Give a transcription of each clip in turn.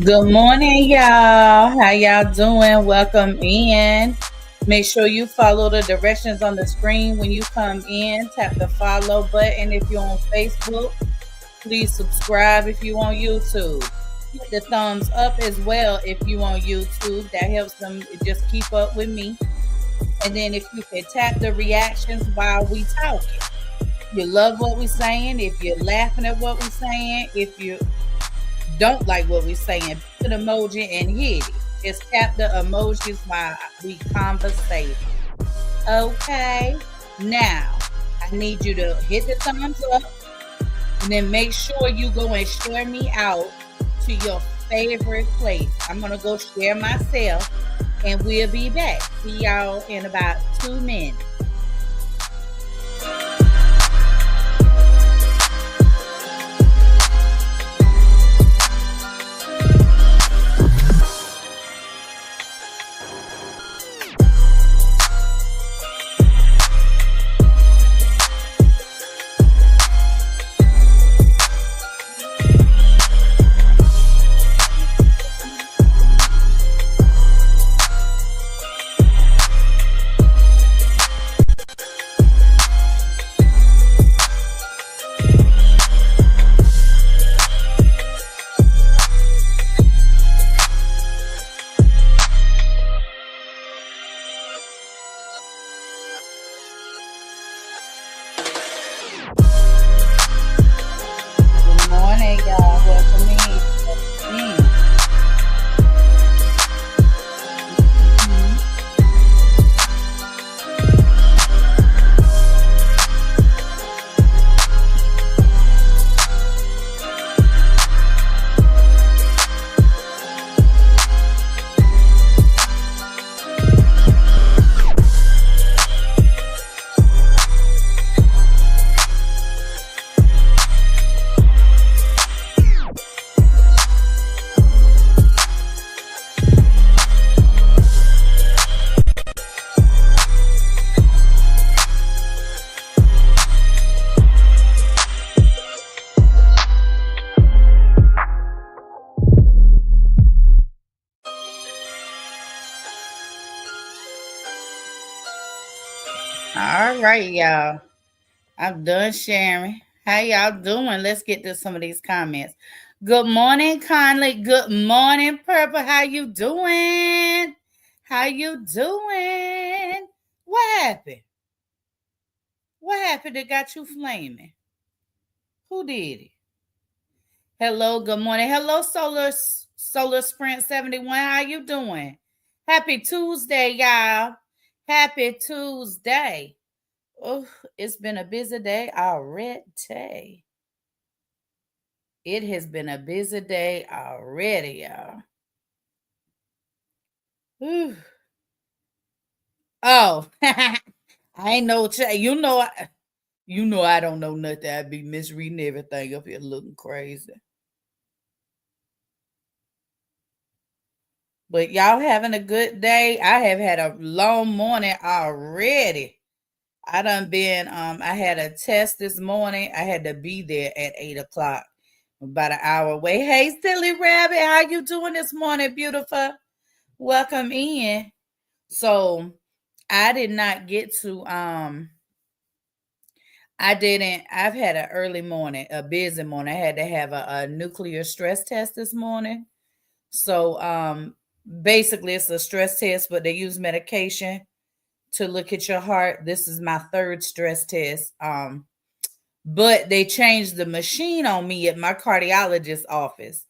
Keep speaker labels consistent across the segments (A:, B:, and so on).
A: Good morning, y'all. How y'all doing? Welcome in. Make sure you follow the directions on the screen when you come in. Tap the follow button if you're on Facebook. Please subscribe if you on YouTube. Hit the thumbs up as well if you on YouTube. That helps them just keep up with me. And then if you can tap the reactions while we talking. You love what we're saying. If you're laughing at what we're saying, if you don't like what we're saying, put an emoji and hit it. Just tap the emojis while we conversate. Okay. Now, I need you to hit the thumbs up and then make sure you go and share me out to your favorite place. I'm going to go share myself and we'll be back. See y'all in about 2 minutes. Good morning, y'all. Welcome in. All right, y'all. I'm done sharing. How y'all doing? Let's get to some of these comments. Good morning, Conley. Good morning, Purple. How you doing? How you doing? What happened? What happened that got you flaming? Who did it? Hello, good morning. Hello, Solar Sprint 71. How you doing? Happy Tuesday, y'all. Happy Tuesday. Oh, it's been a busy day already. It has been a busy day already, y'all. Whew. Oh, I ain't know. You know I don't know nothing. I be misreading everything up here, looking crazy. But y'all having a good day. I have had a long morning already. I done been. I had a test this morning. I had to be there at 8 o'clock, about an hour away. Hey, silly rabbit, how you doing this morning, beautiful? Welcome in. So I did not get to I've had an early morning, a busy morning. I had to have a nuclear stress test this morning. So basically it's a stress test, but they use medication to look at your heart. This is my third stress test. But they changed the machine on me at my cardiologist's office.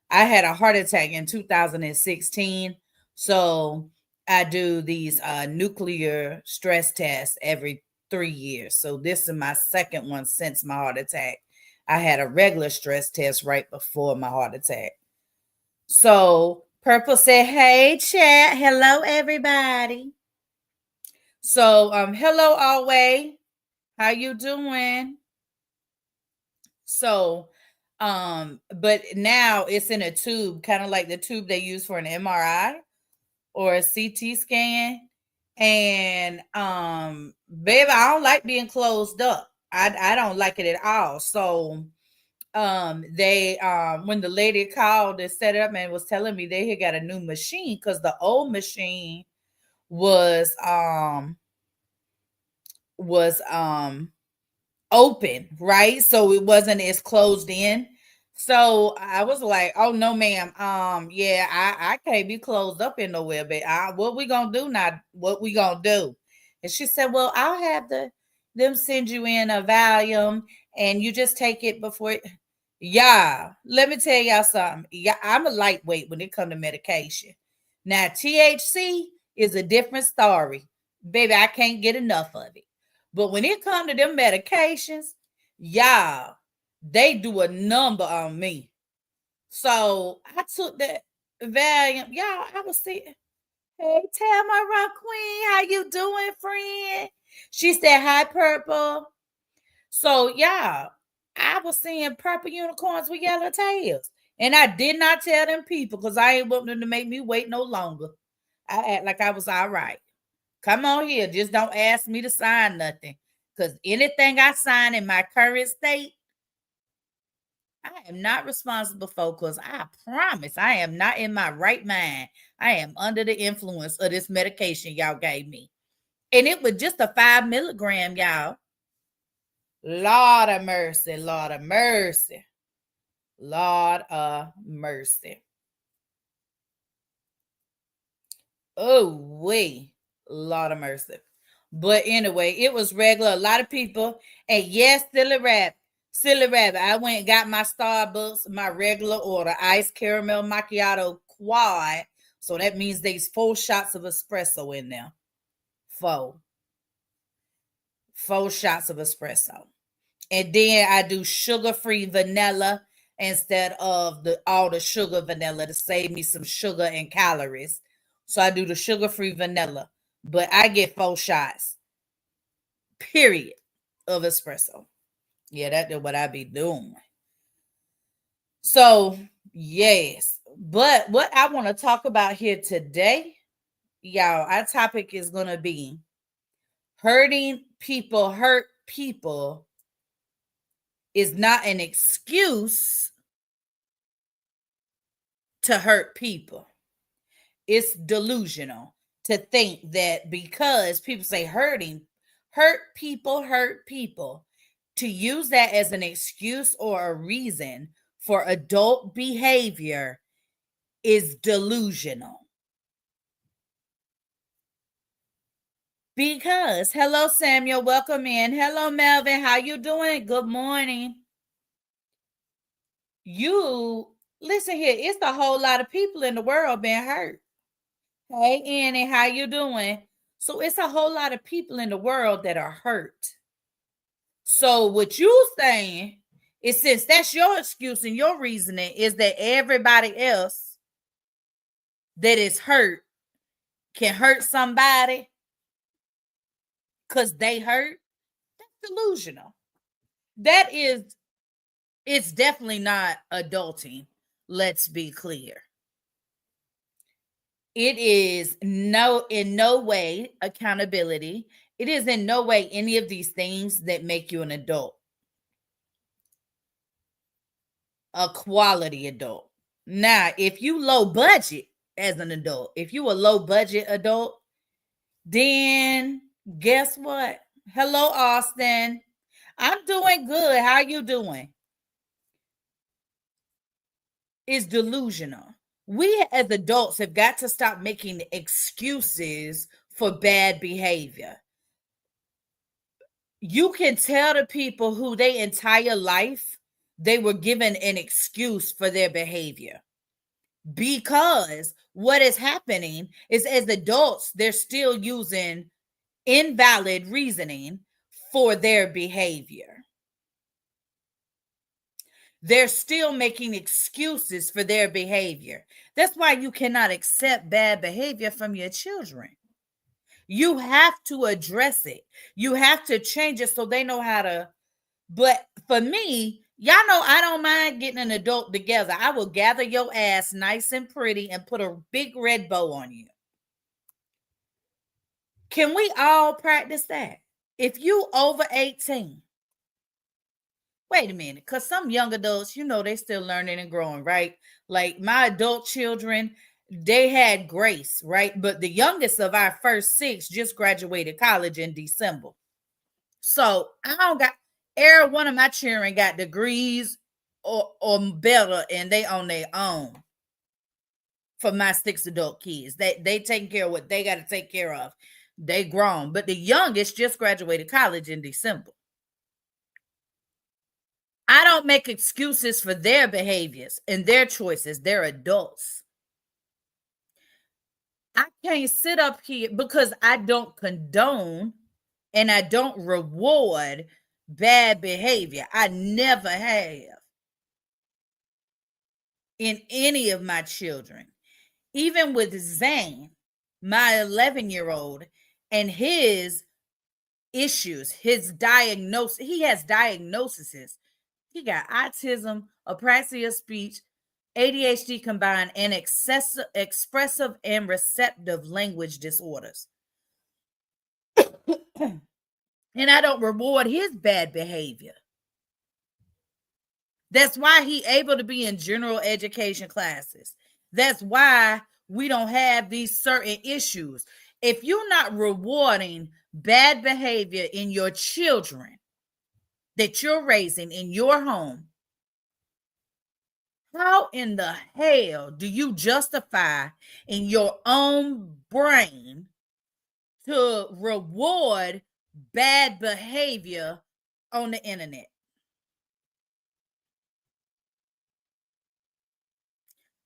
A: I had a heart attack in 2016. So I do these nuclear stress tests every 3 years. So this is my second one since my heart attack. I had a regular stress test right before my heart attack. So Purple said, hey, chat. Hello, everybody. So hello, Alway. How you doing? So but now it's in a tube, kind of like the tube they use for an MRI or a CT scan. And baby, I don't like being closed up. I don't like it at all. So They when the lady called and set it up and was telling me they had got a new machine because the old machine was um was open, right? So it wasn't as closed in. So I was like, "Oh no, ma'am. Yeah, I can't be closed up in nowhere. But what we gonna do now? What we gonna do?" And she said, "Well, I'll have them send you in a Valium, and you just take it before." Yeah, let me tell y'all something. Yeah, I'm a lightweight when it comes to medication. Now THC is a different story, baby. I can't get enough of it. But when it comes to them medications, y'all, they do a number on me. So I took that Valium. Y'all, I was saying, "Hey, Tamara Queen, how you doing, friend?" She said, "Hi, Purple." So, y'all, I was seeing purple unicorns with yellow tails. And I did not tell them people because I ain't want them to make me wait no longer. I act like I was all right. Come on here. Just don't ask me to sign nothing. Because anything I sign in my current state, I am not responsible for because I promise I am not in my right mind. I am under the influence of this medication y'all gave me. And it was just a 5 milligram, y'all. Lord of mercy, Lord of mercy, Lord of mercy. Oh, wait, Lord of mercy. But anyway, it was regular. A lot of people, and yes, silly rabbit. I went and got my Starbucks, my regular order, iced caramel macchiato quad. So that means there's 4 shots of espresso in there. Four, 4 shots of espresso. And then I do sugar-free vanilla instead of all the sugar vanilla to save me some sugar and calories. So I do the sugar-free vanilla, but I get 4 shots, period, of espresso. Yeah, that's what I be doing. So yes, but what I want to talk about here today, y'all, our topic is gonna be hurt people is not an excuse to hurt people. It's delusional to think that because people say hurt people, to use that as an excuse or a reason for adult behavior is delusional. Because hello Samuel, welcome in. Hello Melvin, how you doing? Good morning. You listen here, it's a whole lot of people in the world being hurt. Hey Annie, how you doing? So it's a whole lot of people in the world that are hurt. So what you saying is since that's your excuse and your reasoning is that everybody else that is hurt can hurt somebody because they hurt. That's delusional. That is, it's definitely not adulting. Let's be clear. It is in no way accountability. It is in no way any of these things that make you an adult, a quality adult. Now, if you low budget as an adult, if you a low budget adult, then guess what? Hello, Austin. I'm doing good. How you doing? It's delusional. We as adults have got to stop making excuses for bad behavior. You can tell the people who their entire life they were given an excuse for their behavior. Because what is happening is as adults, they're still using invalid reasoning for their behavior. They're still making excuses for their behavior. That's why you cannot accept bad behavior from your children. You have to address it. You have to change it so they know how to. But for me, y'all know I don't mind getting an adult together. I will gather your ass nice and pretty and put a big red bow on you. Can we all practice that? If you over 18, wait a minute, because some young adults, they still learning and growing, right? Like my adult children, they had grace, right? But the youngest of our first six just graduated college in December. So I don't got every one of my children got degrees or better, and they on their own. For my six adult kids, they taking care of what they got to take care of. They grown, but the youngest just graduated college in December. I don't make excuses for their behaviors and their choices. They're adults. I can't sit up here because I don't condone and I don't reward bad behavior. I never have in any of my children. Even with Zane, my 11-year-old, and his issues, his diagnosis, he has diagnoses. He got autism, apraxia of speech, ADHD combined, and excessive expressive and receptive language disorders. And I don't reward his bad behavior. That's why he able to be in general education classes. That's why we don't have these certain issues. If you're not rewarding bad behavior in your children that you're raising in your home, how in the hell do you justify in your own brain to reward bad behavior on the internet?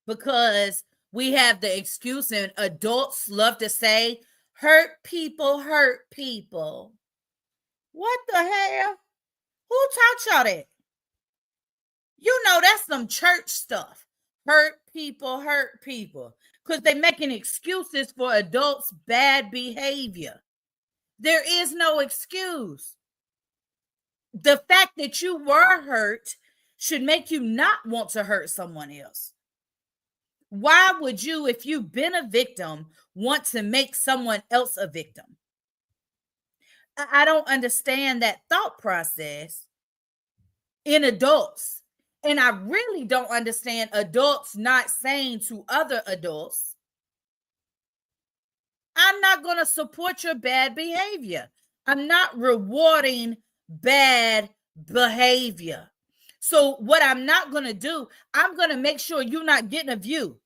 A: Because we have the excuse, and adults love to say, hurt people hurt people. What the hell? Who taught y'all that? That's some church stuff. Hurt people hurt people. Because they're making excuses for adults' bad behavior. There is no excuse. The fact that you were hurt should make you not want to hurt someone else. Why would you, if you've been a victim, want to make someone else a victim? I don't understand that thought process in adults. And I really don't understand adults not saying to other adults, I'm not going to support your bad behavior. I'm not rewarding bad behavior. So what I'm not going to do, I'm going to make sure you're not getting a view.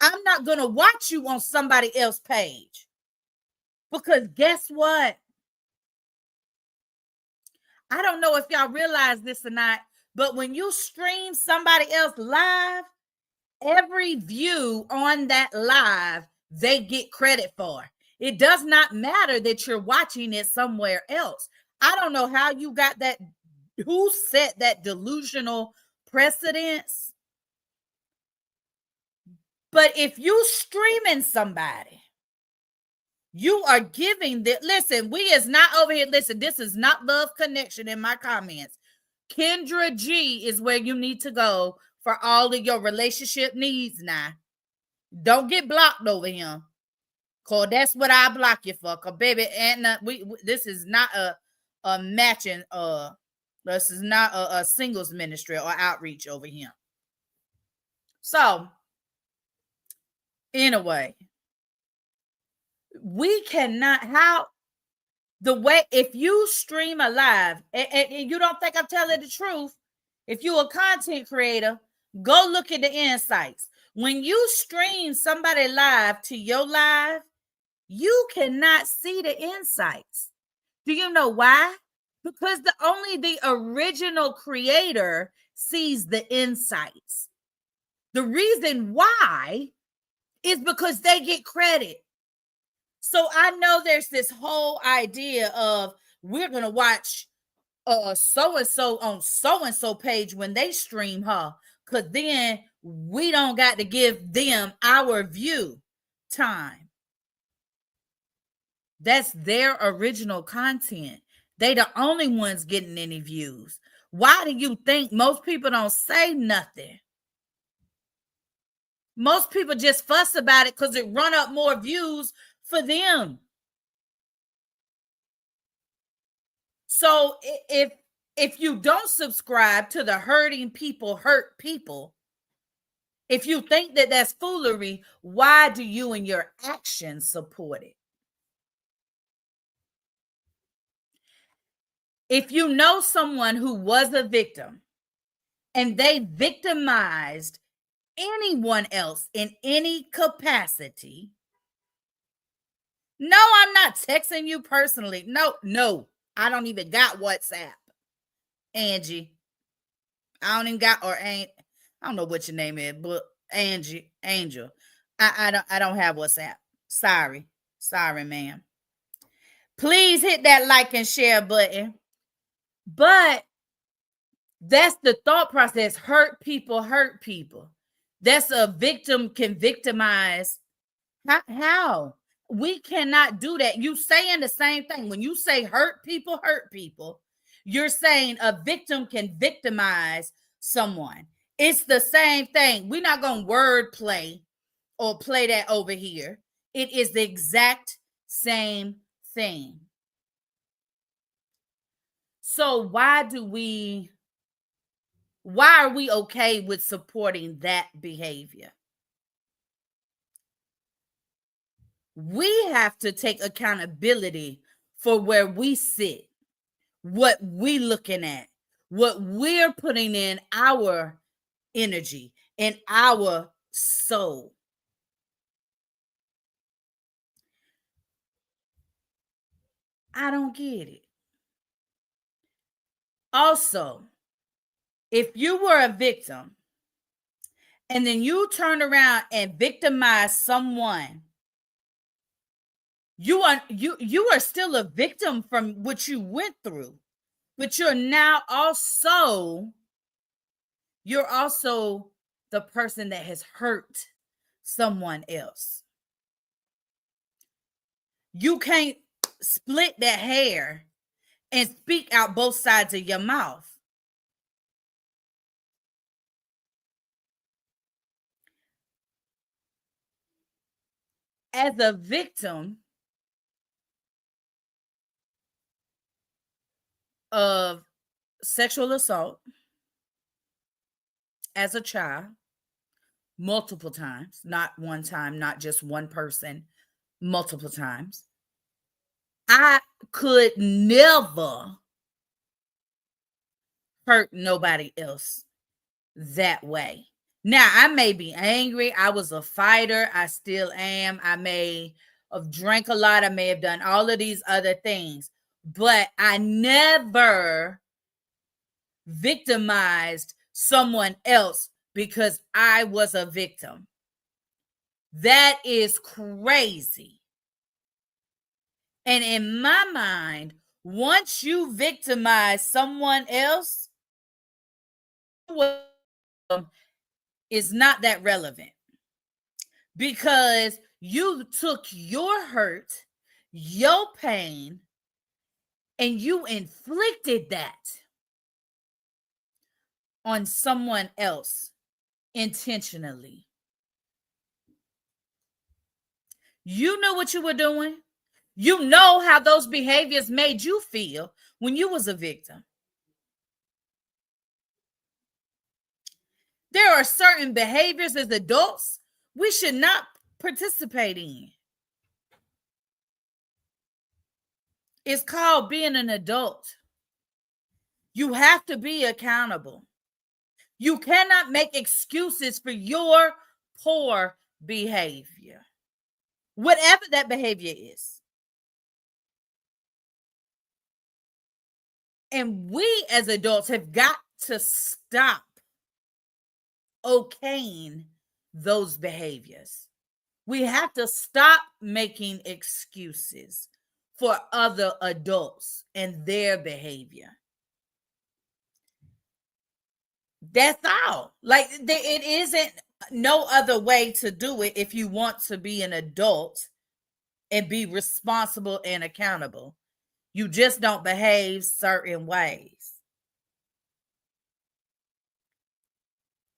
A: I'm not going to watch you on somebody else's page. Because guess what? I don't know if y'all realize this or not, but when you stream somebody else live, every view on that live, they get credit for. It does not matter that you're watching it somewhere else. I don't know how you got that. Who set that delusional precedence? But if you streaming somebody, you are giving that. Listen, we is not over here. Listen, this is not Love Connection in my comments. Kendra G is where you need to go for all of your relationship needs now. Don't get blocked over here. Cause that's what I block you for. Cause baby, and this is not a matching. This is not a singles ministry or outreach over here. So, anyway, we cannot. How the way if you stream a live and you don't think I'm telling the truth, if you're a content creator, go look at the insights. When you stream somebody live to your live, you cannot see the insights. Do you know why? Because only the original creator sees the insights. The reason why is because they get credit. So I know there's this whole idea of we're going to watch so-and-so on so-and-so page when they stream her, because then we don't got to give them our view time. That's their original content. They the only ones getting any views. Why do you think most people don't say nothing? Most people just fuss about it because it run up more views for them. So if if you don't subscribe to the hurting people hurt people, if you think that that's foolery, why do you and your actions support it? If you know someone who was a victim and they victimized anyone else in any capacity, no, I'm not texting you personally. No, I don't even got WhatsApp. Angie, I don't even got, or ain't, I don't know what your name is, but Angie, Angel, I don't have WhatsApp. Sorry, ma'am. Please hit that like and share button. But that's the thought process. Hurt people hurt people. That's a victim can victimize. How? We cannot do that. You saying the same thing. When you say hurt people, you're saying a victim can victimize someone. It's the same thing. We're not going to word play or play that over here. It is the exact same thing. So why are we okay with supporting that behavior? We have to take accountability for where we sit, what we looking at, what we're putting in our energy and our soul. I don't get it. Also, if you were a victim and then you turn around and victimize someone, you are still a victim from what you went through, but you're also the person that has hurt someone else. You can't split that hair and speak out both sides of your mouth. As a victim of sexual assault as a child, multiple times, not one time, not just one person, multiple times, I could never hurt nobody else that way. Now, I may be angry. I was a fighter. I still am. I may have drank a lot. I may have done all of these other things, but I never victimized someone else because I was a victim. That is crazy. And in my mind, once you victimize someone else, is not that relevant because you took your hurt, your pain, and you inflicted that on someone else intentionally. You knew what you were doing. You know how those behaviors made you feel when you was a victim. There are certain behaviors as adults we should not participate in. It's called being an adult. You have to be accountable. You cannot make excuses for your poor behavior, whatever that behavior is. And we as adults have got to stop okaying those behaviors. We have to stop making excuses for other adults and their behavior. That's all. Like, it isn't no other way to do it if you want to be an adult and be responsible and accountable. You just don't behave certain ways.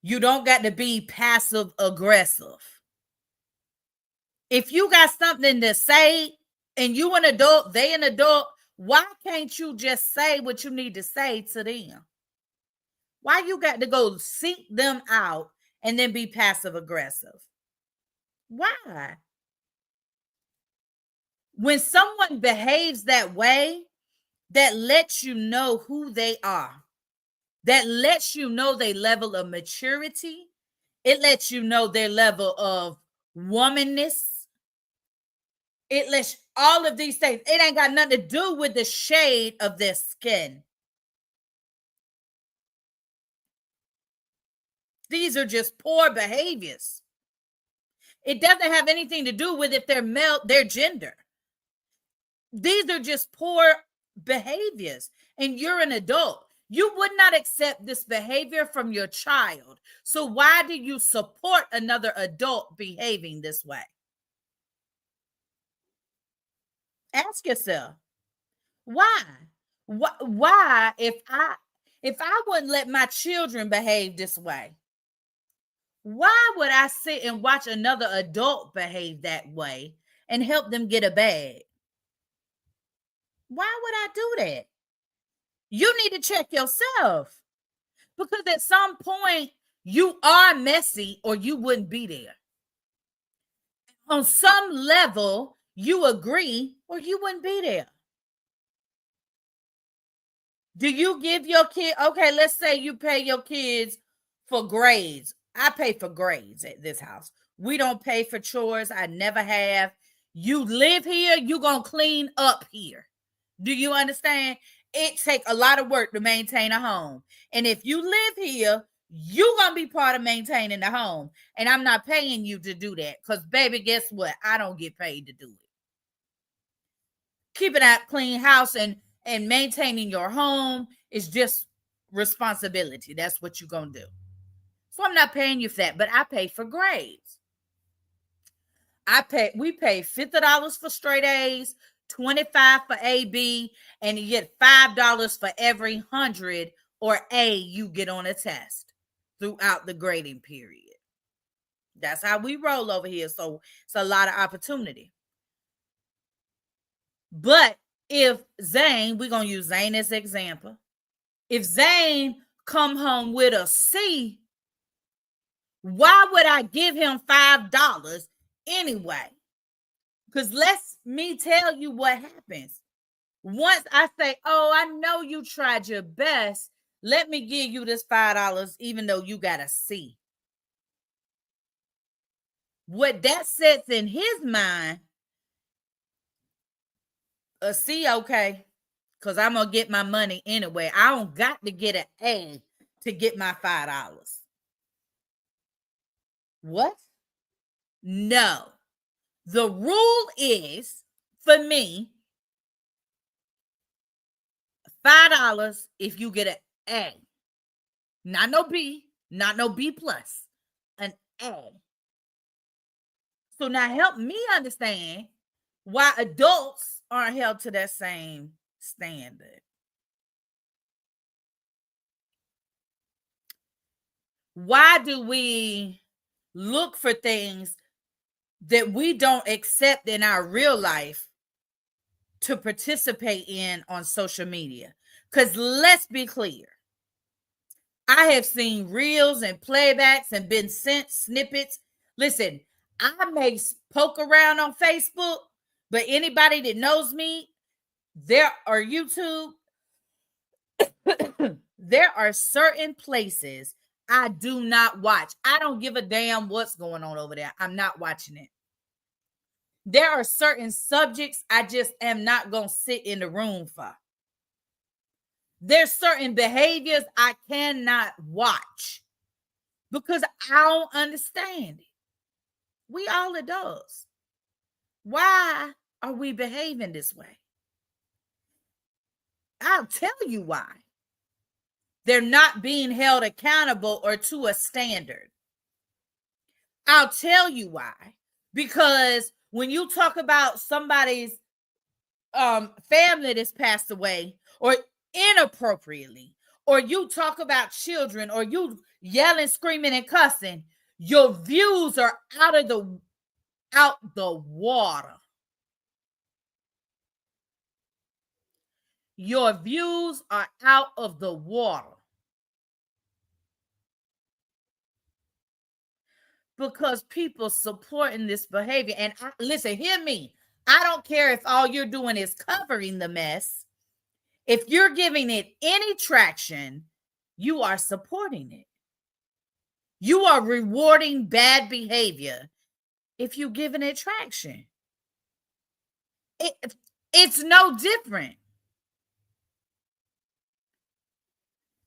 A: You don't got to be passive aggressive. If you got something to say and you an adult, they an adult, Why can't you just say what you need to say to them? Why you got to go seek them out and then be passive aggressive? Why? When someone behaves that way, that lets you know who they are. That lets you know their level of maturity. It lets you know their level of womanness. It lets all of these things. It ain't got nothing to do with the shade of their skin. These are just poor behaviors. It doesn't have anything to do with if they're male, their gender. These are just poor behaviors, and you're an adult. You would not accept this behavior from your child. So why do you support another adult behaving this way? Ask yourself, why? Why if I wouldn't let my children behave this way, why would I sit and watch another adult behave that way and help them get a bag? Why would I do that? You need to check yourself, because at some point you are messy or you wouldn't be there. On some level, you agree or you wouldn't be there. Do you give your kid, okay, let's say you pay your kids for grades. I pay for grades at this house. We don't pay for chores. I never have. You live here, you're going to clean up here. Do you understand? It takes a lot of work to maintain a home. And if you live here, you're going to be part of maintaining the home. And I'm not paying you to do that because, baby, guess what? I don't get paid to do it. Keeping a clean house and maintaining your home is just responsibility. That's what you're going to do. So I'm not paying you for that, but I pay for grades. We pay $50 for straight A's, $25 for AB, and you get $5 for every 100 or A you get on a test throughout the grading period. That's how we roll over here. So it's a lot of opportunity. But if Zane, we're going to use Zane as an example. If Zane come home with a C, why would I give him $5 anyway? Because let me tell you what happens. Once I say, oh, I know you tried your best, let me give you this $5 even though you got a C. What that sets in his mind, a C, okay, because I'm going to get my money anyway. I don't got to get an A to get my $5. What? No. The rule is, for me, $5 if you get an A. Not no B, not no B plus, an A. So now help me understand why adults aren't held to that same standard. Why do we look for things that we don't accept in our real life to participate in on social media? Because let's be clear, I have seen reels and playbacks and been sent snippets. Listen, I may poke around on Facebook, but anybody that knows me, there are YouTube, there are certain places I do not watch. I don't give a damn what's going on over there. I'm not watching it. There are certain subjects I just am not going to sit in the room for. There's certain behaviors I cannot watch because I don't understand it. We all adults. Why are we behaving this way? I'll tell you why. They're not being held accountable or to a standard. I'll tell you why. Because when you talk about somebody's family that's passed away or inappropriately, or you talk about children, or you yelling, screaming, and cussing, your views are out the water. your views are out of the water. Because people supporting this behavior. And listen, hear me. I don't care if all you're doing is covering the mess. If you're giving it any traction, you are supporting it. You are rewarding bad behavior if you're giving it traction. It's no different.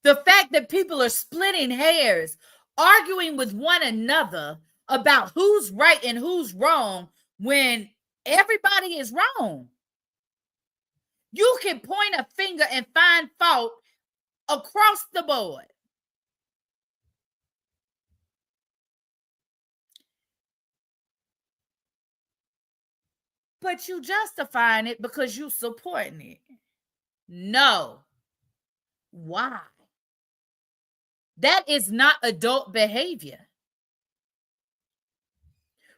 A: The fact that people are splitting hairs, arguing with one another about who's right and who's wrong when everybody is wrong. You can point a finger and find fault across the board. But you justifying it because you supporting it. No. Why? That is not adult behavior.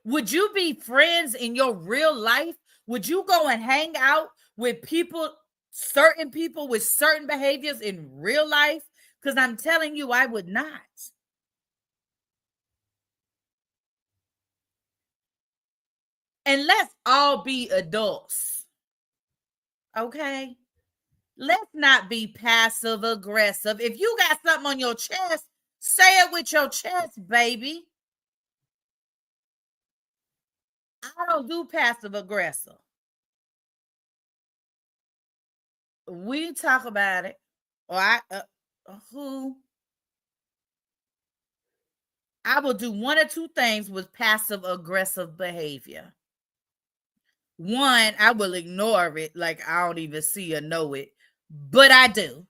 A: Would you be friends in your real life? Would you go and hang out with people, certain people with certain behaviors in real life? Because I'm telling you, I would not. And let's all be adults. Okay? Let's not be passive aggressive. If you got something on your chest, say it with your chest, baby. I don't do passive aggressive. We talk about it. Or I will do one or two things with passive aggressive behavior. One, I will ignore it like I don't even see or know it, but I do.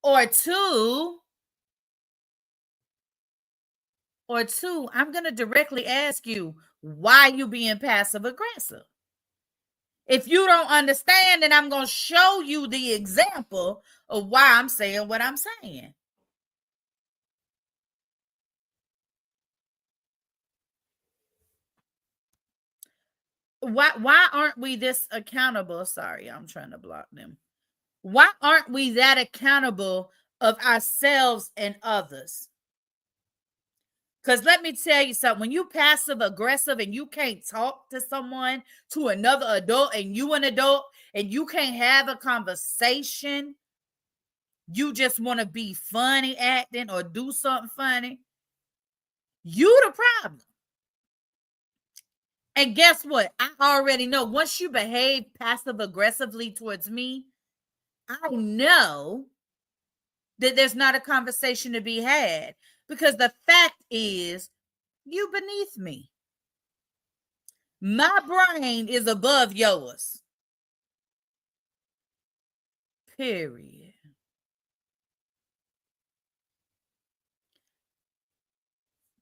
A: Or two, I'm going to directly ask you, why you being passive aggressive? If you don't understand, then I'm going to show you the example of why I'm saying what I'm saying. Why aren't we this accountable? Sorry, I'm trying to block them. Why aren't we that accountable of ourselves and others? Because let me tell you something, when you passive aggressive and you can't talk to someone, to another adult, and you an adult, and you can't have a conversation, you just want to be funny acting or do something funny, you the problem. And guess what? I already know once you behave passive aggressively towards me, I know that there's not a conversation to be had, because the fact is, you beneath me. My brain is above yours. Period.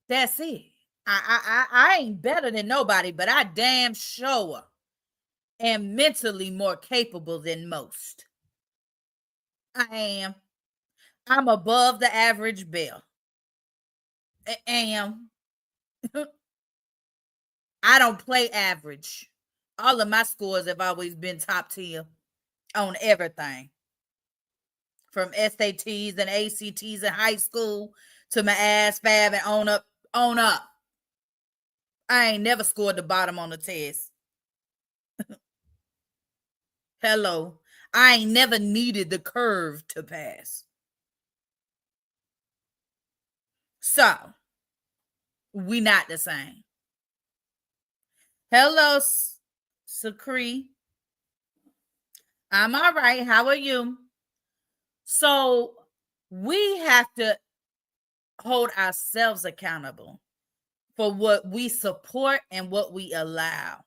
A: That's it. I ain't better than nobody, but I damn sure am mentally more capable than most. I am. I'm above the average bell. I am. I don't play average. All of my scores have always been top tier on everything. From SATs and ACTs in high school to my ASVAB and on up. I ain't never scored the bottom on the test. Hello. I ain't never needed the curve to pass. So, we not the same. Hello, Sakri. I'm all right. How are you? So, we have to hold ourselves accountable for what we support and what we allow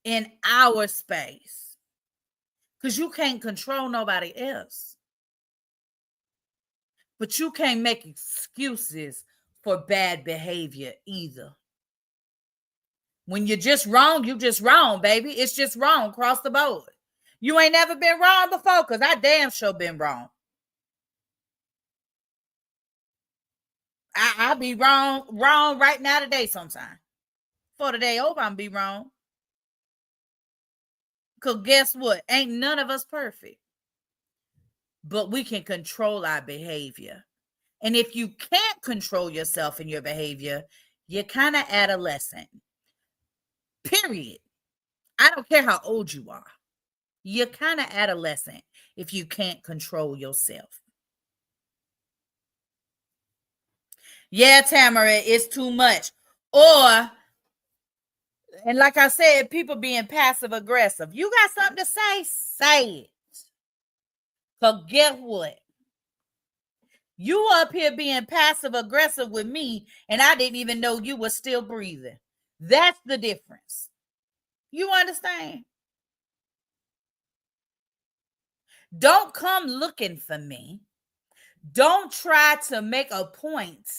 A: in our space. Because you can't control nobody else. But you can't make excuses for bad behavior either. When you're just wrong, you just wrong, baby. It's just wrong across the board. You ain't never been wrong before, because I damn sure been wrong. I'll be wrong right now today sometime. For the day over, I'm be wrong. Because guess what? Ain't none of us perfect. But we can control our behavior. And if you can't control yourself and your behavior, you're kind of adolescent. Period. I don't care how old you are. You're kind of adolescent if you can't control yourself. Yeah, Tamara, it's too much. Or, and like I said, people being passive aggressive. You got something to say it. So guess what? You up here being passive aggressive with me, and I didn't even know you were still breathing. That's the difference. You understand? Don't come looking for me. Don't try to make a point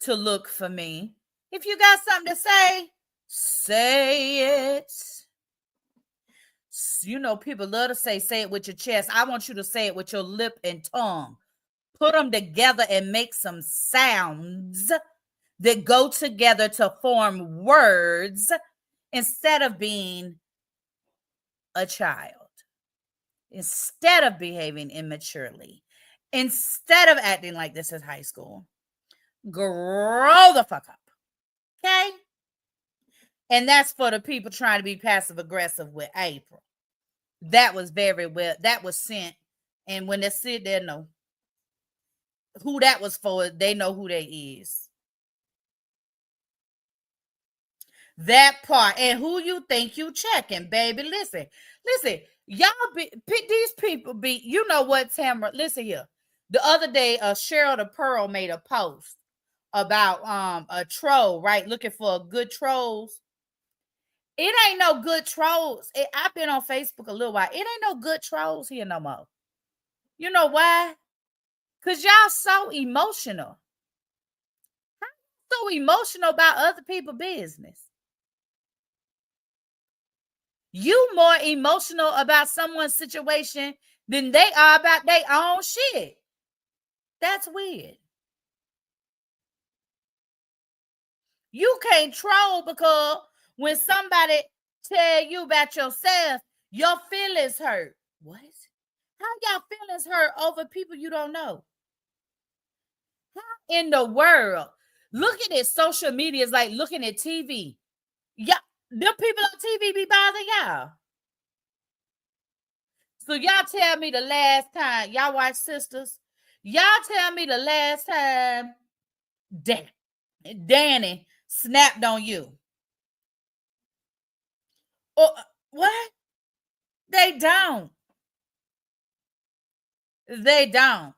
A: to look for me. If you got something to say it. You know, people love to say it with your chest. I want you to say it with your lip and tongue. Put them together and make some sounds that go together to form words instead of being a child, instead of behaving immaturely, instead of acting like this is high school. Grow the fuck up. Okay? And that's for the people trying to be passive aggressive with April. That was very well. That was sent. And when they sit there, know who that was for. They know who they is. That part. And who you think you checking, baby. Listen. Y'all these people be, you know what, Tamara? Listen here. The other day, Cheryl the Pearl made a post about a troll, right? Looking for good trolls. It ain't no good trolls. I've been on Facebook a little while. It ain't no good trolls here no more. You know why? Because y'all so emotional. So emotional about other people's business. You more emotional about someone's situation than they are about their own shit. That's weird. You can't troll because when somebody tell you about yourself, your feelings hurt. What? How y'all feelings hurt over people you don't know? How in the world? Looking at social media is like looking at TV. Yeah, them people on TV be bothering y'all. So y'all tell me the last time y'all watch Sisters. Y'all tell me the last time Danny snapped on you. Or what? They don't. They don't.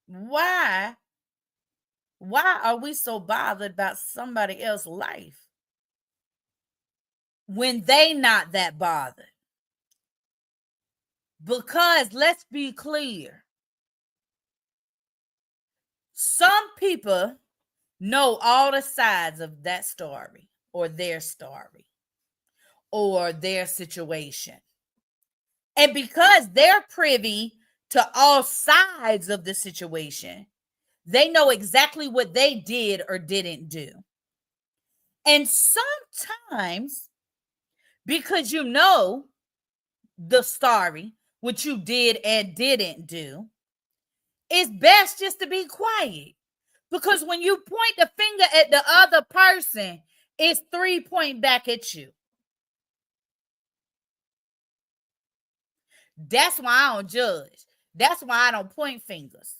A: Why? Why are we so bothered about somebody else's life when they not that bothered? Because let's be clear. Some people know all the sides of that story or their story or their situation. And because they're privy to all sides of the situation, they know exactly what they did or didn't do. And sometimes, because you know the story, what you did and didn't do, it's best just to be quiet. Because when you point the finger at the other person, it's 3 pointing back at you. That's why I don't judge. That's why I don't point fingers.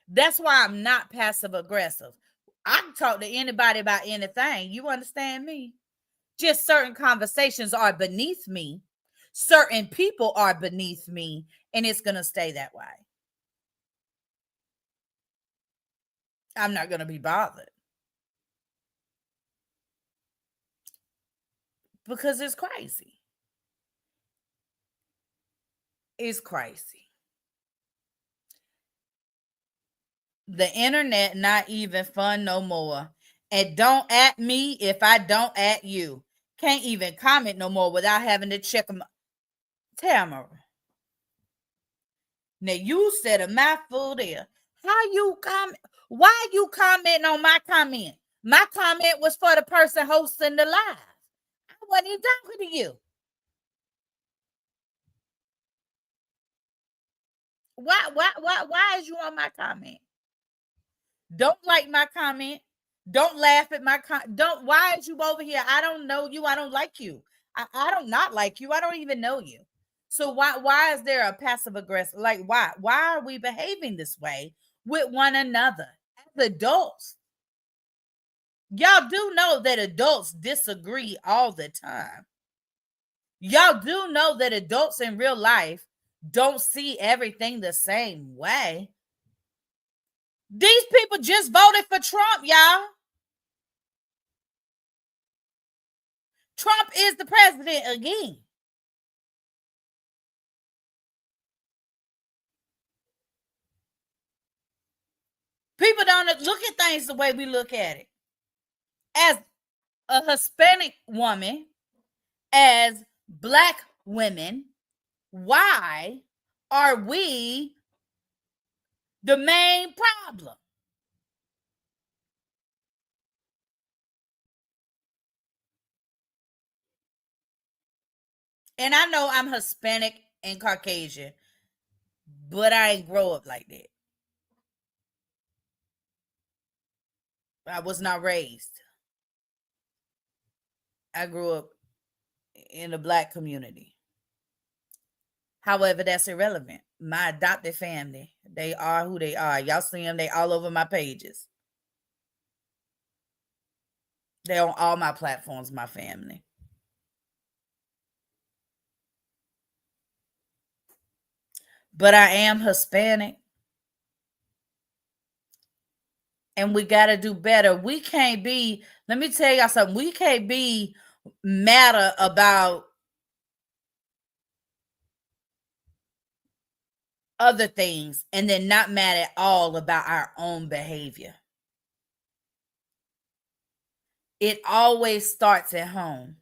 A: That's why I'm not passive aggressive. I can talk to anybody about anything. You understand me? Just certain conversations are beneath me. Certain people are beneath me, and it's going to stay that way. I'm not going to be bothered. Because it's crazy. It's crazy. The internet not even fun no more. And don't at me if I don't at you. Can't even comment no more without having to check them. Tamara. Now you said a mouthful there. How you comment? Why you commenting on my comment? My comment was for the person hosting the live. I wasn't even talking to you. Why is you on my comment? Don't like my comment. Don't laugh at my comment. Don't. Why is you over here? I don't know you. I don't like you. I don't not like you. I don't even know you. So why is there a passive aggressive? Like why are we behaving this way with one another as adults? Y'all do know that adults disagree all the time. Y'all do know that adults in real life don't see everything the same way. These people just voted for Trump, y'all. Trump is the president again. People don't look at things the way we look at it. As a Hispanic woman, as Black women, why are we the main problem? And I know I'm Hispanic and Caucasian, but I ain't grow up like that. I was not raised. I grew up in the Black community. However, that's irrelevant. My adopted family, they are who they are. Y'all see them, they all over my pages. They're on all my platforms, my family. But I am Hispanic. And we got to do better. We can't be, let me tell y'all something, we can't be matter about other things and then not mad at all about our own behavior. It always starts at home.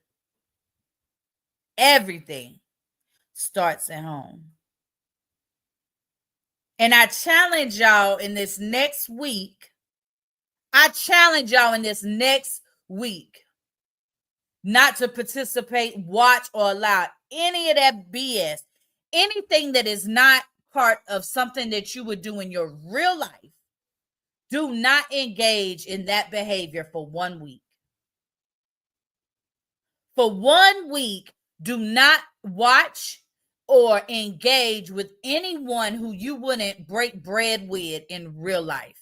A: Everything starts at home. And I challenge y'all in this next week. Not to participate, watch, or allow any of that BS. Anything that is not part of something that you would do in your real life. Do not engage in that behavior for 1 week. For 1 week, do not watch or engage with anyone who you wouldn't break bread with in real life.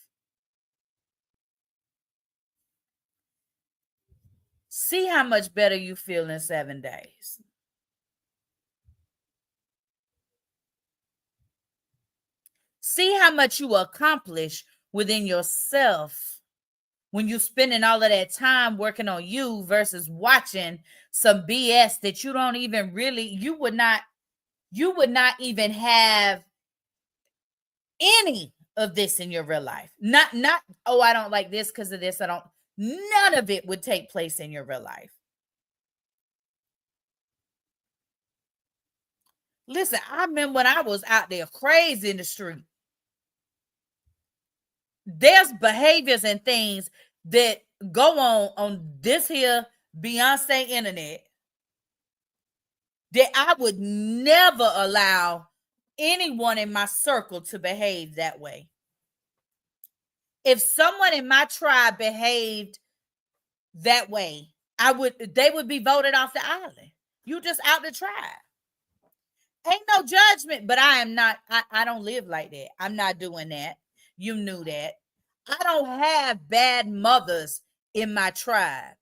A: See how much better you feel in 7 days. See how much you accomplish within yourself when you're spending all of that time working on you versus watching some BS that you don't even really, you would not even have any of this in your real life. Not, oh, I don't like this because of this. None of it would take place in your real life. Listen, I remember when I was out there crazy in the street. There's behaviors and things that go on this here Beyonce internet that I would never allow anyone in my circle to behave that way. If someone in my tribe behaved that way, they would be voted off the island. You just out the tribe. Ain't no judgment, but I am not, I don't live like that. I'm not doing that. You knew that. I don't have bad mothers in my tribe.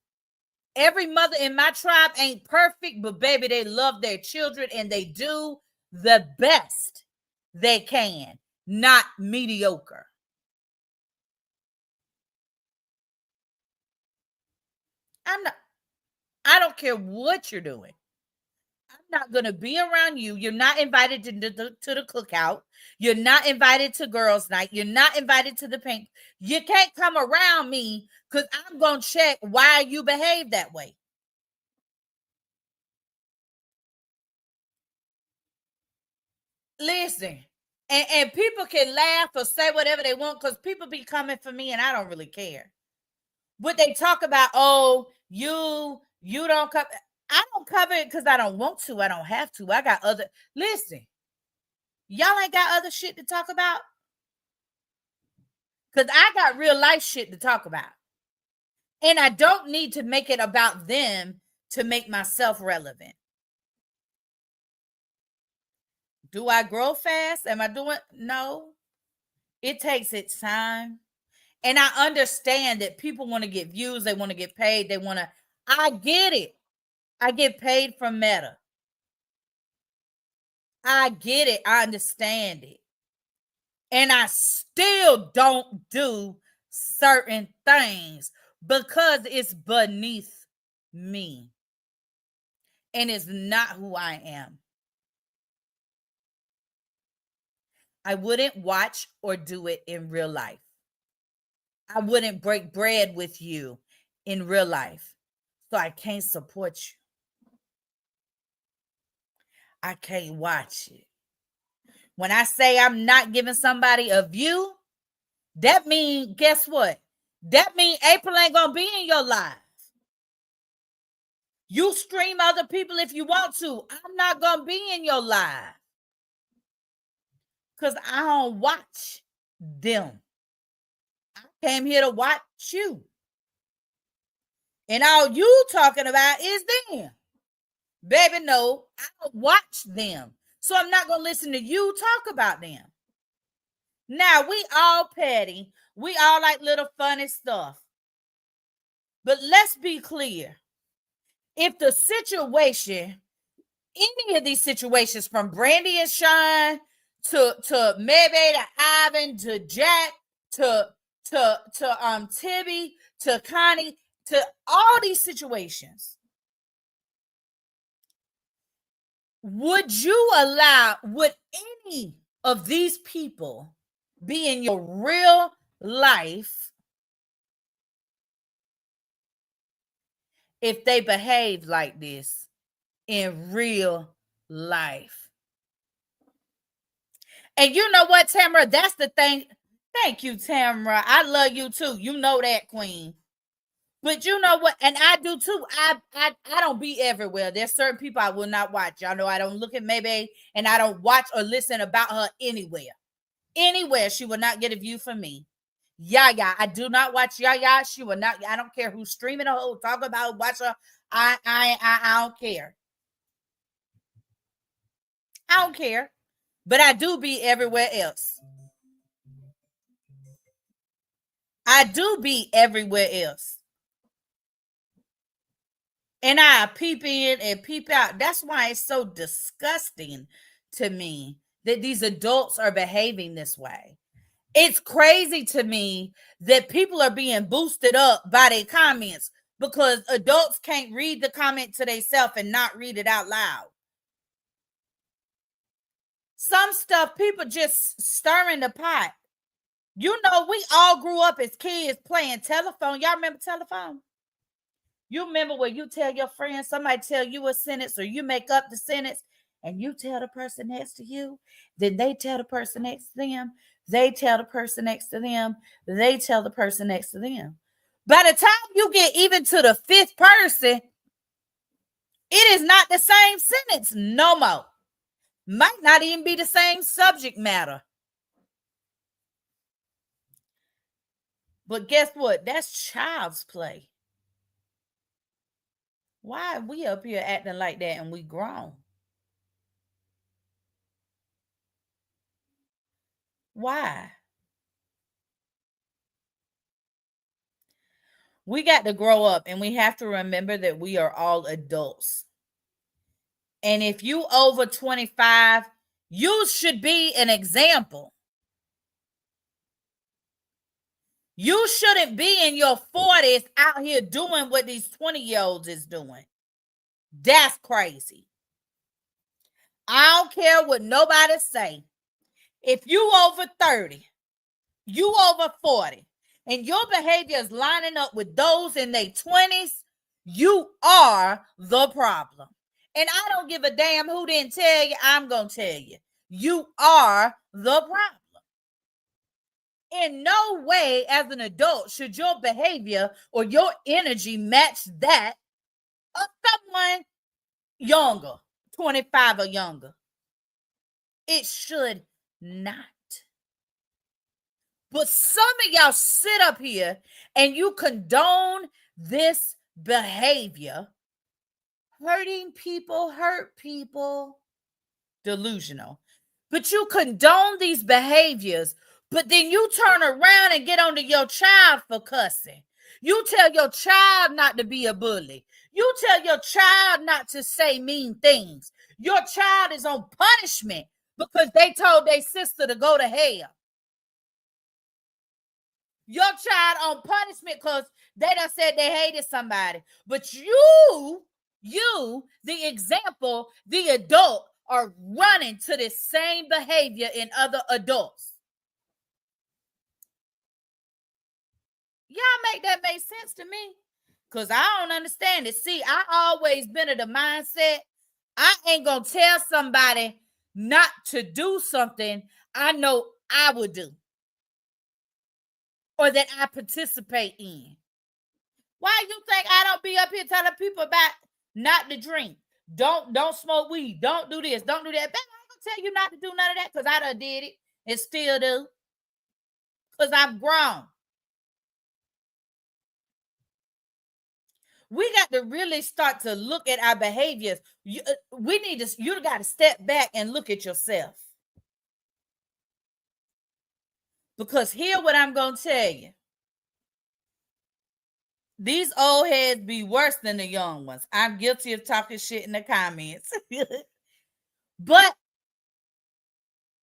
A: Every mother in my tribe ain't perfect, but baby, they love their children and they do the best they can, not mediocre. I don't care what you're doing. I'm not going to be around you. You're not invited to the cookout. You're not invited to girls' night. You're not invited to the paint. You can't come around me because I'm going to check why you behave that way. Listen, and people can laugh or say whatever they want because people be coming for me and I don't really care. What they talk about, oh, you don't cover. I don't cover it because I don't want to. I don't have to. I got other. Listen, y'all ain't got other shit to talk about. Because I got real life shit to talk about. And I don't need to make it about them to make myself relevant. Do I grow fast? Am I doing? No. It takes its time. And I understand that people want to get views. They want to get paid. They want to. I get it. I get paid from Meta. I get it. I understand it. And I still don't do certain things because it's beneath me. And it's not who I am. I wouldn't watch or do it in real life. I wouldn't break bread with you in real life. So I can't support you. I can't watch it. When I say I'm not giving somebody a view, that means, guess what? That means April ain't going to be in your life. You stream other people if you want to. I'm not going to be in your life. Because I don't watch them. I came here to watch you. And all you talking about is them. Baby, no, I don't watch them. So I'm not going to listen to you talk about them. Now, we all petty. We all like little funny stuff. But let's be clear. If the situation, any of these situations from Brandy and Sean to maybe to Ivan to Jack to Tibby to Connie to all these situations, would any of these people be in your real life if they behaved like this in real life? And you know what, Tamara? That's the thing. Thank you, Tamara. I love you too. You know that, Queen. But you know what? And I do too. I don't be everywhere. There's certain people I will not watch. Y'all know I don't look at maybe, and I don't watch or listen about her anywhere. Anywhere, she will not get a view from me. Yaya, I do not watch Yaya. She will not. I don't care who's streaming her, who talk about, watch her. I don't care. I don't care. But I do be everywhere else. I do be everywhere else. And I peep in and peep out. That's why it's so disgusting to me that these adults are behaving this way. It's crazy to me that people are being boosted up by their comments because adults can't read the comment to themselves and not read it out loud. Some stuff people just stirring the pot. You know, we all grew up as kids playing telephone. Y'all remember telephone? You remember when you tell your friends, somebody tell you a sentence or you make up the sentence and you tell the person next to you, then they tell the person next to them, they tell the person next to them, they tell the person next to them. By the time you get even to the fifth person, it is not the same sentence no more. Might not even be the same subject matter. But guess what? That's child's play. Why are we up here acting like that and we grown? Why? We got to grow up and we have to remember that we are all adults. And if you over 25, you should be an example. You shouldn't be in your 40s out here doing what these 20-year-olds is doing. That's crazy. I don't care what nobody say. If you over 30, you over 40, and your behavior is lining up with those in their 20s, you are the problem. And I don't give a damn who didn't tell you. I'm going to tell you. You are the problem. In no way, as an adult, should your behavior or your energy match that of someone younger, 25 or younger. It should not. But some of y'all sit up here and you condone this behavior. Hurting people hurt people. Delusional. But you condone these behaviors, but then you turn around and get onto your child for cussing. You tell your child not to be a bully. You tell your child not to say mean things. Your child is on punishment because they told their sister to go to hell. Your child on punishment because they done said they hated somebody. But you, the example, the adult, are running to this same behavior in other adults. Y'all make that make sense to me? Because I don't understand it. See, I always been of the mindset, I ain't going to tell somebody not to do something I know I would do or that I participate in. Why you think I don't be up here telling people about not to drink? Don't smoke weed. Don't do this. Don't do that. Baby, I ain't gonna tell you not to do none of that because I done did it and still do. Because I've grown. We got to really start to look at our behaviors. You got to step back and look at yourself. Because here's what I'm going to tell you. These old heads be worse than the young ones. I'm guilty of talking shit in the comments. But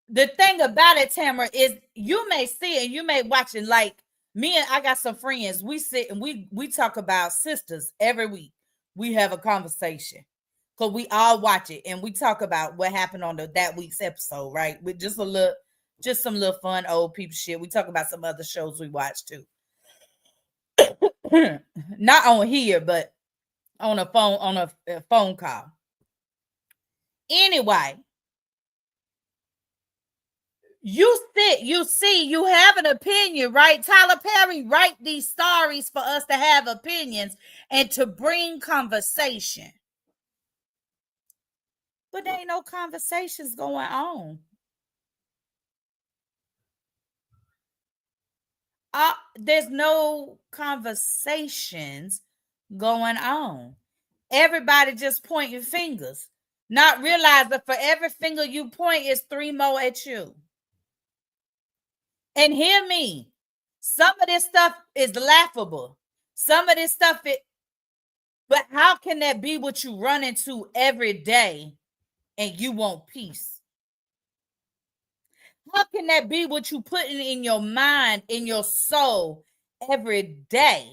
A: the thing about it, Tamara, is you may see it and you may watch it. Like me and I got some friends. We sit and we talk about sisters every week. We have a conversation because we all watch it and we talk about what happened on that week's episode, right? With just some little fun old people shit. We talk about some other shows we watch too. Not on here, but on a phone call. Anyway, you see, you have an opinion, right? Tyler Perry write these stories for us to have opinions and to bring conversation. But there ain't no conversations going on. There's no conversations going on. Everybody just pointing fingers, not realize that for every finger you point is 3 more at you. And hear me, some of this stuff is laughable. Some of this stuff, but how can that be what you run into every day and you want peace? How can that be what you putting in your mind, in your soul every day?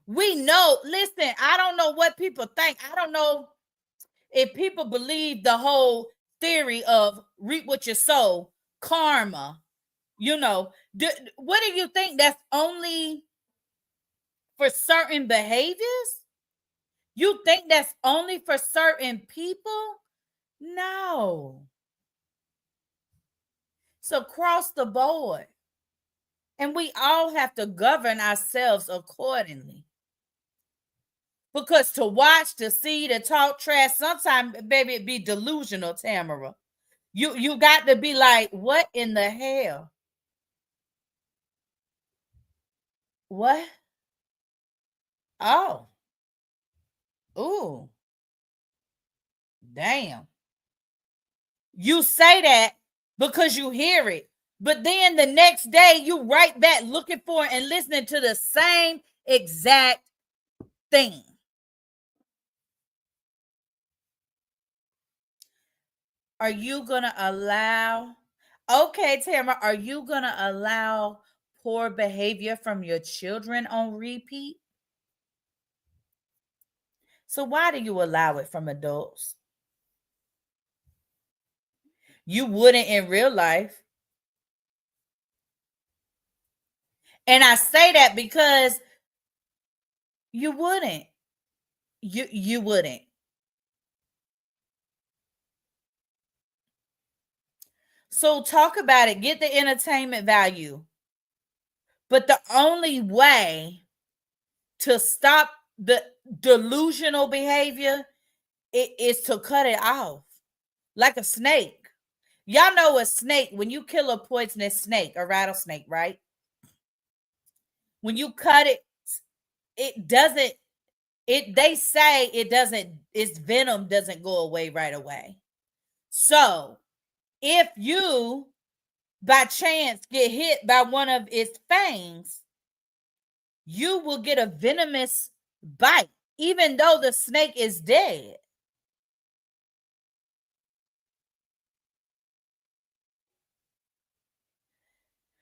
A: We know, listen, I don't know what people think. I don't know if people believe the whole theory of reap what you sow, karma. You know, what do you think? That's only for certain behaviors? You think that's only for certain people? No. So cross the board. And we all have to govern ourselves accordingly. Because to watch, to see, to talk trash, sometimes, baby, it be delusional, Tamara. You got to be like, what in the hell? What? Oh. Ooh. Damn. You say that because you hear it. But then the next day, you right back looking for it and listening to the same exact thing. Are you going to allow, okay, Tamara, are you going to allow poor behavior from your children on repeat? So why do you allow it from adults? You wouldn't in real life. And I say that because you wouldn't. You wouldn't. So talk about it. Get the entertainment value. But the only way to stop the delusional behavior is to cut it off. Like a snake. Y'all know a snake, when you kill a poisonous snake, a rattlesnake, right? When you cut it, it doesn't, they say it doesn't, its venom doesn't go away right away. So if you by chance get hit by one of its fangs, you will get a venomous bite, even though the snake is dead.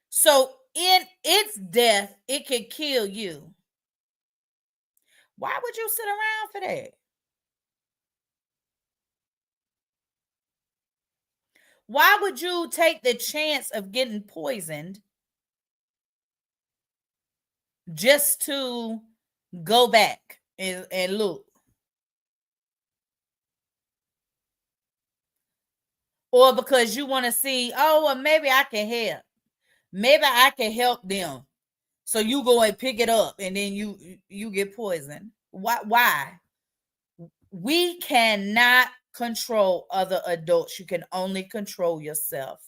A: So in its death, it can kill you. Why would you sit around for that? Why would you take the chance of getting poisoned just to go back and look? Or because you want to see, oh, well, maybe I can help. Maybe I can help them. So you go and pick it up and then you get poisoned. Why? We cannot control other adults. You can only control yourself.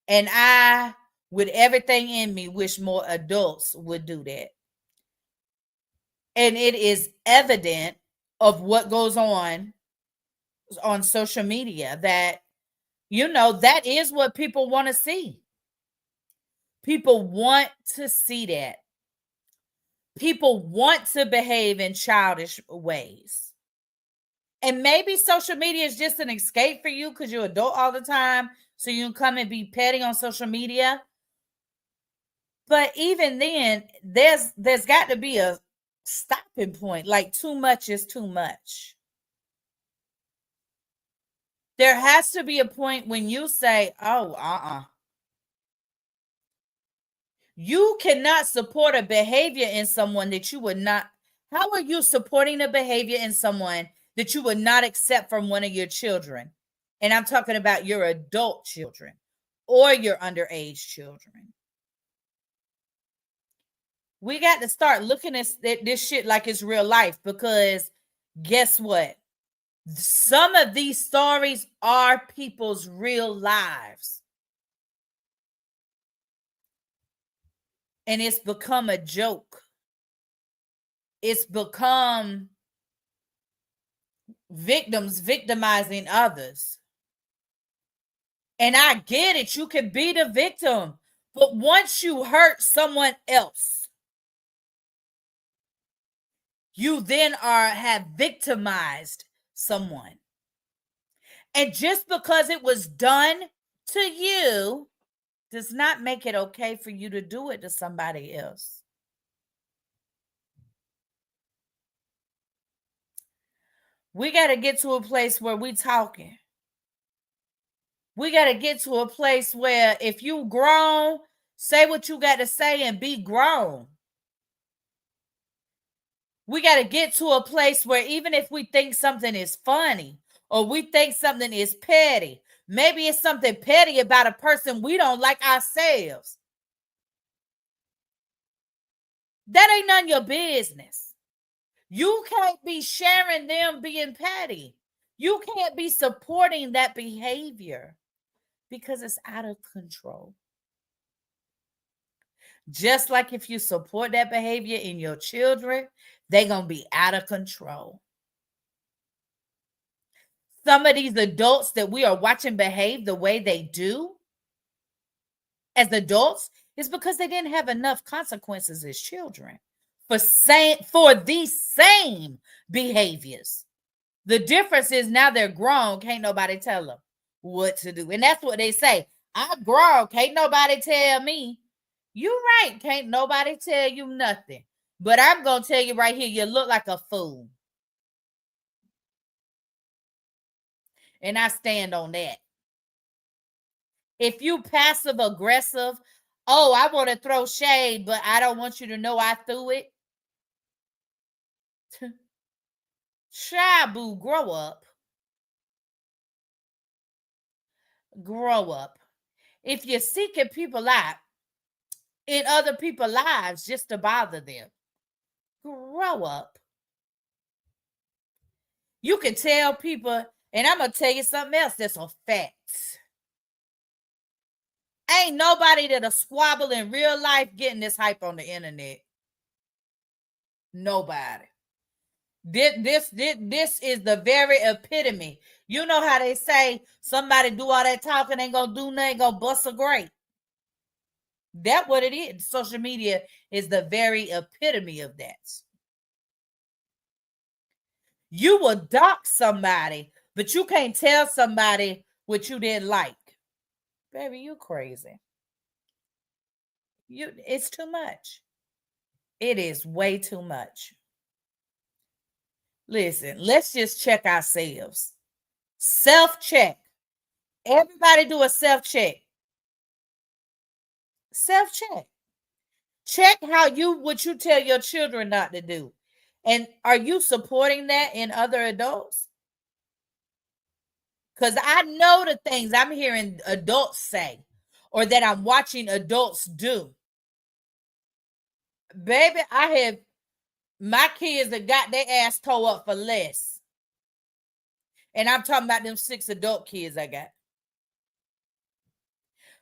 A: And I, with everything in me, wish more adults would do that. And it is evident of what goes on social media that, that is what people want to see. People want to see that. People want to behave in childish ways. And maybe social media is just an escape for you because you're adult all the time. So you can come and be petty on social media. But even then, there's got to be a stopping point. Like too much is too much. There has to be a point when you say, oh, you cannot support a behavior in someone that you would not. How are you supporting a behavior in someone that you would not accept from one of your children? And I'm talking about your adult children or your underage children. We got to start looking at this shit like it's real life, because guess what? Some of these stories are people's real lives. And it's become a joke. It's become victims victimizing others. And I get it. You can be the victim. But once you hurt someone else, you then have victimized someone. And just because it was done to you does not make it okay for you to do it to somebody else. We got to get to a place where we talking. We got to get to a place where if you grown, say what you got to say and be grown. We got to get to a place where even if we think something is funny or we think something is petty, maybe it's something petty about a person we don't like ourselves, that ain't none of your business. You can't be sharing them being petty. You can't be supporting that behavior because it's out of control. Just like if you support that behavior in your children, they're going to be out of control. Some of these adults that we are watching behave the way they do as adults is because they didn't have enough consequences as children for these same behaviors. The difference is now they're grown. Can't nobody tell them what to do. And that's what they say. I'm grown. Can't nobody tell me. You're right. Can't nobody tell you nothing. But I'm going to tell you right here, you look like a fool. And I stand on that. If you passive aggressive, oh, I want to throw shade, but I don't want you to know I threw it. Shy boo, grow up. Grow up. If you're seeking people out in other people's lives just to bother them, grow up. You can tell people, and I'm going to tell you something else that's a fact. Ain't nobody that'll squabble in real life getting this hype on the internet. Nobody. This is the very epitome. You know how they say somebody do all that talking, ain't gonna do nothing, gonna bust a grape. That's what it is. Social media is the very epitome of that. You will dox somebody, but you can't tell somebody what you didn't like. Baby, you crazy. It's too much. It is way too much. Listen, let's just check ourselves. Self-check. Everybody do a self-check. Self-check. Check what you tell your children not to do. And are you supporting that in other adults? Because I know the things I'm hearing adults say or that I'm watching adults do. Baby, my kids that got their ass tore up for less. And I'm talking about them 6 adult kids I got.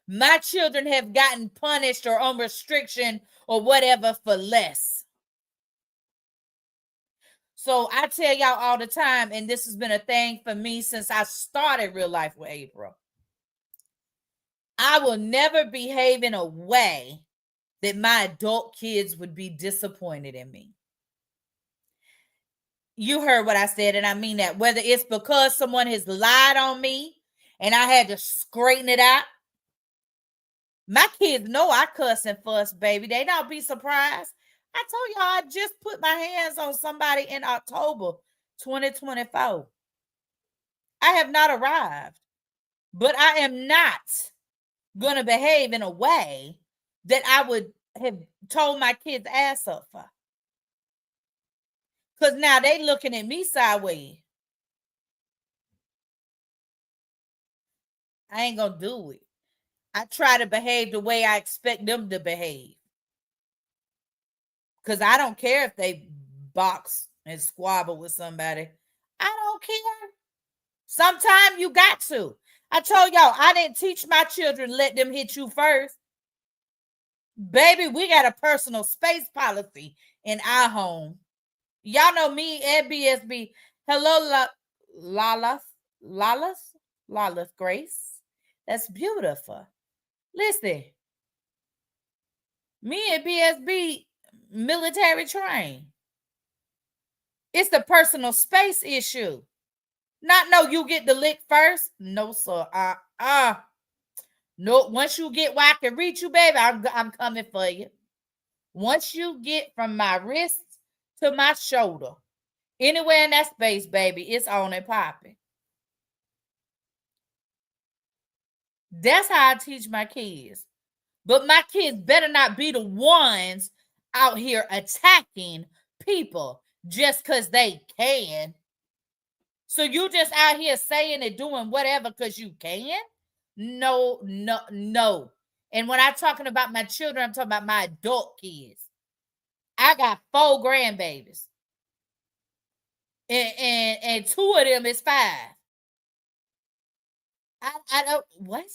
A: My children have gotten punished or on restriction or whatever for less. So I tell y'all all the time, and this has been a thing for me since I started Real Life with April. I will never behave in a way that my adult kids would be disappointed in me. You heard what I said, and I mean that. Whether it's because someone has lied on me and I had to straighten it out. My kids know I cuss and fuss, baby. They don't be surprised. I told y'all I just put my hands on somebody in October 2024. I have not arrived, but I am not going to behave in a way that I would have told my kids ass up for. Because now they looking at me sideways. I ain't going to do it. I try to behave the way I expect them to behave. Because I don't care if they box and squabble with somebody. I don't care. Sometimes you got to. I told y'all, I didn't teach my children, let them hit you first. Baby, we got a personal space policy in our home. Y'all know me and BSB. Hello, Lala's Grace. That's beautiful. Listen, me and BSB military trained. It's the personal space issue. Not no, you get the lick first. No, sir. No, once you get where I can reach you, baby, I'm coming for you. Once you get from my wrist to my shoulder, anywhere in that space, baby, it's on and popping. That's how I teach my kids. But my kids better not be the ones out here attacking people just because they can. So you just out here saying and doing whatever because you can? No. And when I'm talking about my children, I'm talking about my adult kids. I got 4 grandbabies. And 2 of them is 5. I don't, what?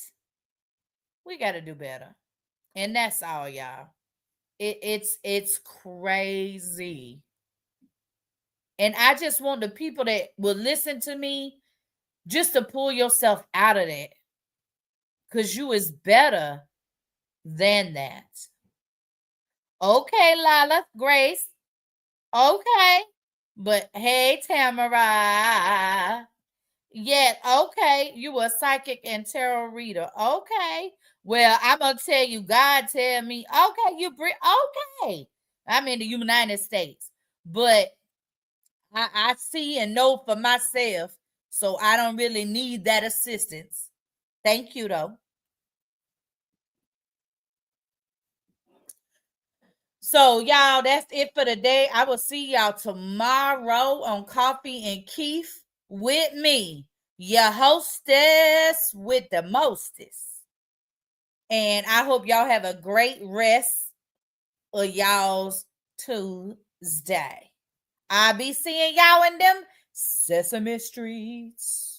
A: We got to do better. And that's all, y'all. It's crazy. And I just want the people that will listen to me just to pull yourself out of that. Because you is better than that. Okay, Lala, Grace. Okay. But hey, Tamara. Yeah, okay. You a psychic and tarot reader. Okay. Well, I'm going to tell you, God tell me, okay, okay. I'm in the United States. But I see and know for myself, so I don't really need that assistance. Thank you, though. So, y'all, that's it for today. I will see y'all tomorrow on Koffee and Kief with me. your hostess with the mostest. And I hope y'all have a great rest of y'all's Tuesday. I'll be seeing y'all in them Sesame Streets.